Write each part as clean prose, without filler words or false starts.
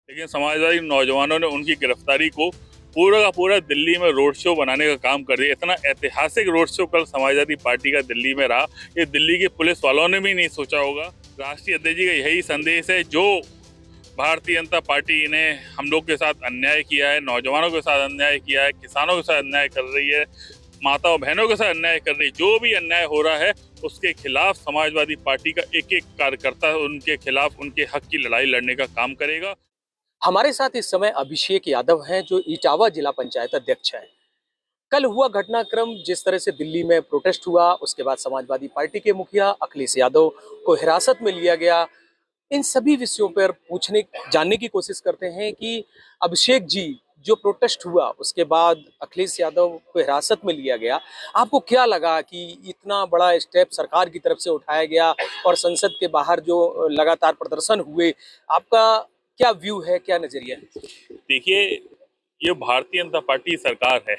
लेकिन समाजवादी नौजवानों ने उनकी गिरफ्तारी को पूरा का पूरा दिल्ली में रोड शो बनाने का काम कर दिया। इतना ऐतिहासिक रोड शो कल समाजवादी पार्टी का दिल्ली में रहा, ये दिल्ली के पुलिस वालों ने भी नहीं सोचा होगा। राष्ट्रीय अध्यक्ष जी का यही संदेश है, जो भारतीय जनता पार्टी ने हम लोग के साथ अन्याय किया है, नौजवानों के साथ अन्याय किया है, किसानों के साथ अन्याय कर रही है, माताओं बहनों के साथ अन्याय कर रही है, जो भी अन्याय हो रहा है उसके खिलाफ समाजवादी पार्टी का एक एक कार्यकर्ता उनके खिलाफ उनके हक की लड़ाई लड़ने का काम करेगा। हमारे साथ इस समय अभिषेक यादव हैं जो इटावा जिला पंचायत अध्यक्ष हैं। कल हुआ घटनाक्रम जिस तरह से दिल्ली में प्रोटेस्ट हुआ, उसके बाद समाजवादी पार्टी के मुखिया अखिलेश यादव को हिरासत में लिया गया। इन सभी विषयों पर पूछने जानने की कोशिश करते हैं कि अभिषेक जी, जो प्रोटेस्ट हुआ उसके बाद अखिलेश यादव को हिरासत में लिया गया, आपको क्या लगा कि इतना बड़ा स्टेप सरकार की तरफ से उठाया गया और संसद के बाहर जो लगातार प्रदर्शन हुए, आपका क्या व्यू है, क्या नजरिया है? देखिए, ये भारतीय जनता पार्टी सरकार है।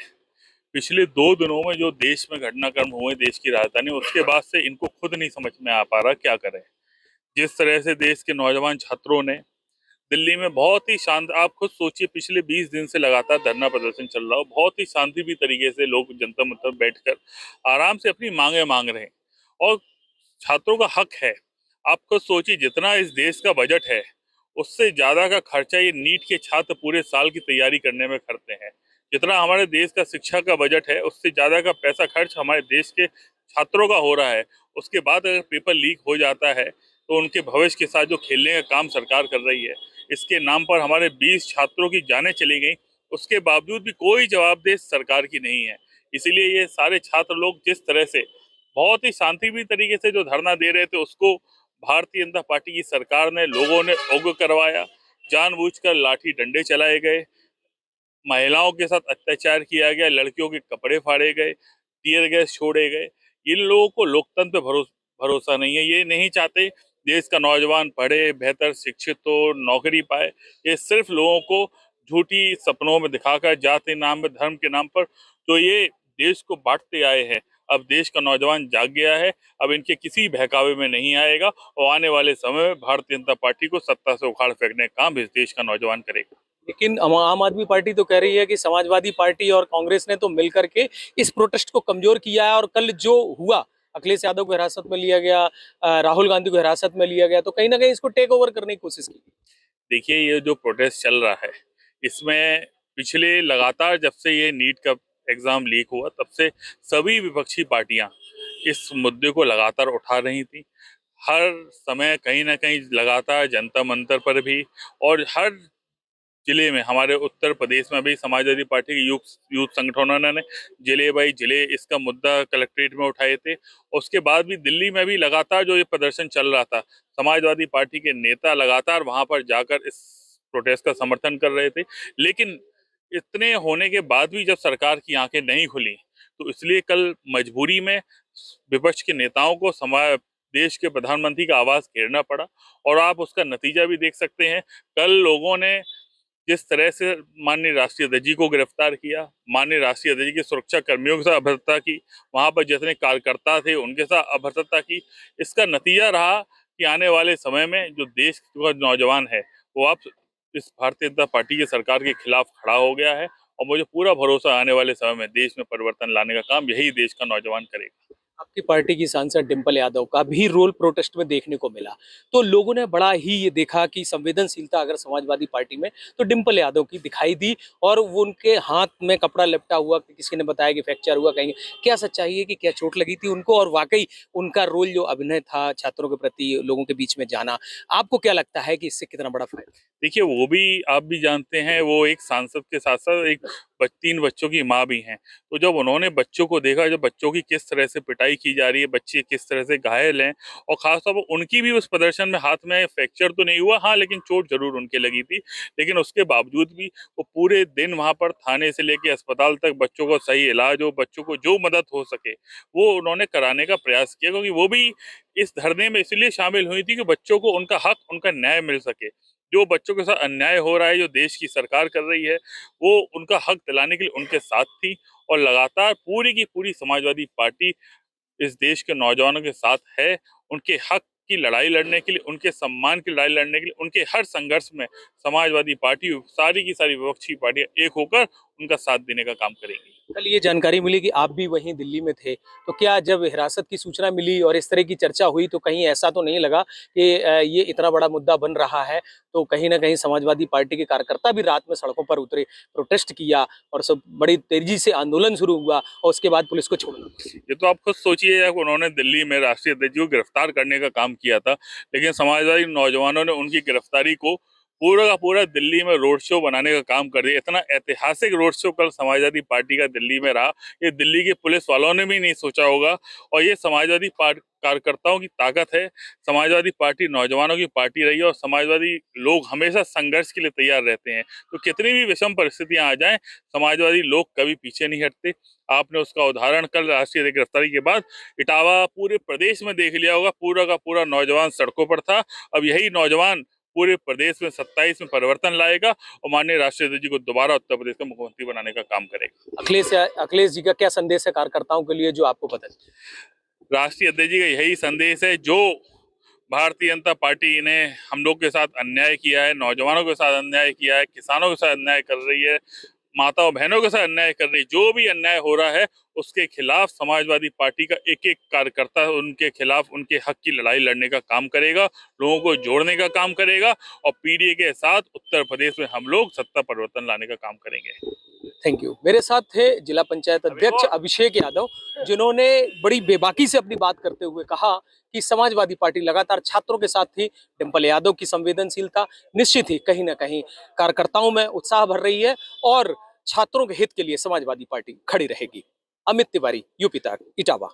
पिछले 2 दिनों में जो देश में घटनाक्रम हुए देश की राजधानी, उसके बाद से इनको खुद नहीं समझ में आ पा रहा क्या करें। जिस तरह से देश के नौजवान छात्रों ने दिल्ली में बहुत ही शांत, आप खुद सोचिए, पिछले 20 दिन से लगातार धरना प्रदर्शन चल रहा हो, बहुत ही शांतिपूर्ण तरीके से लोग जनता मतलब बैठकर आराम से अपनी मांगे मांग रहे हैं और छात्रों का हक है। आप खुद सोचिए, जितना इस देश का बजट है उससे ज्यादा का खर्चा ये नीट के छात्र पूरे साल की तैयारी करने में करते हैं। जितना हमारे देश का शिक्षा का बजट है उससे ज्यादा का पैसा खर्च हमारे देश के छात्रों का हो रहा है। उसके बाद अगर पेपर लीक हो जाता है तो उनके भविष्य के साथ जो खेलने का काम सरकार कर रही है, इसके नाम पर हमारे 20 छात्रों की जानें चली गई, उसके बावजूद भी कोई जवाबदेही सरकार की नहीं है। इसीलिए ये सारे छात्र लोग जिस तरह से बहुत ही शांतिपूर्ण तरीके से जो धरना दे रहे थे, उसको भारतीय जनता पार्टी की सरकार ने, लोगों ने उग्र करवाया। जानबूझकर लाठी डंडे चलाए गए, महिलाओं के साथ अत्याचार किया गया, लड़कियों के कपड़े फाड़े गए, टीयर गैस छोड़े गए। इन लोगों को लोकतंत्र पे भरोसा नहीं है। ये नहीं चाहते देश का नौजवान पढ़े, बेहतर शिक्षित हो, नौकरी पाए। ये सिर्फ लोगों को झूठी सपनों में दिखाकर, जाति के नाम पर, धर्म के नाम पर, तो ये देश को बांटते आए हैं। अब देश का नौजवान जाग गया है, अब इनके किसी बहकावे में नहीं आएगा और आने वाले समय में भारतीय जनता पार्टी को सत्ता से उखाड़ फेंकने का काम इस देश का नौजवान करेगा। लेकिन आम आदमी पार्टी तो कह रही है कि समाजवादी पार्टी और कांग्रेस ने तो मिलकर के इस प्रोटेस्ट को कमजोर किया है, और कल जो हुआ, अखिलेश यादव को हिरासत में लिया गया, राहुल गांधी को हिरासत में लिया गया, तो कहीं ना कहीं इसको टेक ओवर करने की कोशिश की। देखिए, ये जो प्रोटेस्ट चल रहा है, इसमें पिछले लगातार जब से ये नीट का एग्जाम लीक हुआ तब से सभी विपक्षी पार्टियां इस मुद्दे को लगातार उठा रही थी। हर समय कहीं ना कहीं लगातार जनता मंतर पर भी, और हर जिले में, हमारे उत्तर प्रदेश में भी समाजवादी पार्टी के यूथ यूथ संगठनों ने जिले बाई जिले इसका मुद्दा कलेक्ट्रेट में उठाए थे। उसके बाद भी दिल्ली में भी लगातार जो ये प्रदर्शन चल रहा था, समाजवादी पार्टी के नेता लगातार वहां पर जाकर इस प्रोटेस्ट का समर्थन कर रहे थे। लेकिन इतने होने के बाद भी जब सरकार की आंखें नहीं खुली, तो इसलिए कल मजबूरी में विपक्ष के नेताओं को समाज देश के प्रधानमंत्री का आवाज घेरना पड़ा। और आप उसका नतीजा भी देख सकते हैं। कल लोगों ने जिस तरह से माननीय राष्ट्रीय अध्यक्ष जी को गिरफ्तार किया, माननीय राष्ट्रीय अध्यक्ष जी के सुरक्षा कर्मियों के साथ अभद्रता की, वहां पर जितने कार्यकर्ता थे उनके साथ अभद्रता की, इसका नतीजा रहा कि आने वाले समय में जो देश का नौजवान है वो अब इस भारतीय जनता पार्टी की सरकार के खिलाफ खड़ा हो गया है। और मुझे पूरा भरोसा आने वाले समय में देश में परिवर्तन लाने का काम यही देश का नौजवान करेगा। आपकी पार्टी की सांसद डिंपल यादव का भी रोल प्रोटेस्ट में देखने को मिला, तो लोगों ने बड़ा ही ये देखा कि संवेदनशीलता अगर समाजवादी पार्टी में तो डिंपल यादव की दिखाई दी, और वो उनके हाथ में कपड़ा लिपटा हुआ, किसी ने बताया कि फ्रैक्चर हुआ, कहेंगे क्या सच्चाई है कि क्या चोट लगी थी उनको, और वाकई उनका रोल जो अभिनय था छात्रों के प्रति, लोगों के बीच में जाना, आपको क्या लगता है कि इससे कितना बड़ा फायदा? देखिए, वो भी, आप भी जानते हैं, वो एक सांसद के साथ साथ एक 3 बच्चों की माँ भी हैं। तो जब उन्होंने बच्चों को देखा, जब बच्चों की किस तरह से पिटाई की जा रही है, बच्चे किस तरह से घायल हैं, और खासतौर पर उनकी भी उस प्रदर्शन में हाथ में फ्रैक्चर तो नहीं हुआ, हाँ, लेकिन चोट जरूर उनके लगी थी। लेकिन उसके बावजूद भी वो पूरे दिन वहां पर थाने से लेके अस्पताल तक बच्चों को सही इलाज हो, बच्चों को जो मदद हो सके वो उन्होंने कराने का प्रयास किया। क्योंकि वो भी इस धरने में इसलिए शामिल हुई थी कि बच्चों को उनका हक, उनका न्याय मिल सके। जो बच्चों के साथ अन्याय हो रहा है, जो देश की सरकार कर रही है, वो उनका हक दिलाने के लिए उनके साथ थी। और लगातार पूरी की पूरी समाजवादी पार्टी इस देश के नौजवानों के साथ है। उनके हक की लड़ाई लड़ने के लिए, उनके सम्मान की लड़ाई लड़ने के लिए, उनके हर संघर्ष में समाजवादी पार्टी सारी की सारी विपक्षी पार्टियां एक होकर उनका साथ देने का काम करेंगी। कल ये जानकारी मिली कि आप भी वहीं दिल्ली में थे, तो क्या जब हिरासत की सूचना मिली और इस तरह की चर्चा हुई तो कहीं ऐसा तो नहीं लगा कि ये इतना बड़ा मुद्दा बन रहा है, तो कहीं ना कहीं समाजवादी पार्टी के कार्यकर्ता भी रात में सड़कों पर उतरे, प्रोटेस्ट किया और सब बड़ी तेजी से आंदोलन शुरू हुआ और उसके बाद पुलिस को छोड़ना? ये तो आप खुद सोचिए, उन्होंने दिल्ली में राष्ट्रीय अध्यक्ष को गिरफ्तार करने का काम किया था, लेकिन समाजवादी नौजवानों ने उनकी गिरफ्तारी को पूरा का पूरा दिल्ली में रोड शो बनाने का काम कर दिया। इतना ऐतिहासिक रोड शो कल समाजवादी पार्टी का दिल्ली में रहा, ये दिल्ली के पुलिस वालों ने भी नहीं सोचा होगा। और ये समाजवादी कार्यकर्ताओं की ताकत है। समाजवादी पार्टी नौजवानों की पार्टी रही है और समाजवादी लोग हमेशा संघर्ष के लिए तैयार रहते हैं। तो कितनी भी विषम परिस्थितियां आ जाएं, समाजवादी लोग कभी पीछे नहीं हटते। आपने उसका उदाहरण कल राष्ट्रीय गिरफ्तारी के बाद इटावा पूरे प्रदेश में देख लिया होगा, पूरा का पूरा नौजवान सड़कों पर था। अब यही नौजवान पूरे प्रदेश में 27 में परिवर्तन लाएगा और माननीय राष्ट्रीय अध्यक्ष जी को दोबारा उत्तर प्रदेश का मुख्यमंत्री बनाने का काम करेगा। अखिलेश जी का क्या संदेश है कार्यकर्ताओं के लिए जो आपको पता है? राष्ट्रीय अध्यक्ष जी का यही संदेश है, जो भारतीय जनता पार्टी ने हम लोग के साथ अन्याय किया है, नौजवानों के साथ अन्याय किया है, किसानों के साथ अन्याय कर रही है, माता और बहनों के साथ अन्याय कर रही है, जो भी अन्याय हो रहा है उसके खिलाफ समाजवादी पार्टी का एक एक कार्यकर्ता उनके खिलाफ, उनके हक की लड़ाई लड़ने का काम करेगा, लोगों को जोड़ने का काम करेगा और पीडीए के साथ उत्तर प्रदेश में हम लोग सत्ता परिवर्तन लाने का काम करेंगे। Thank you. मेरे साथ थे जिला पंचायत अध्यक्ष अभिषेक यादव, जिन्होंने बड़ी बेबाकी से अपनी बात करते हुए कहा कि समाजवादी पार्टी लगातार छात्रों के साथ थी। डिंपल यादव की संवेदनशीलता निश्चित ही कहीं ना कहीं कार्यकर्ताओं में उत्साह भर रही है और छात्रों के हित के लिए समाजवादी पार्टी खड़ी रहेगी। अमित तिवारी, यूपी तक, इटावा।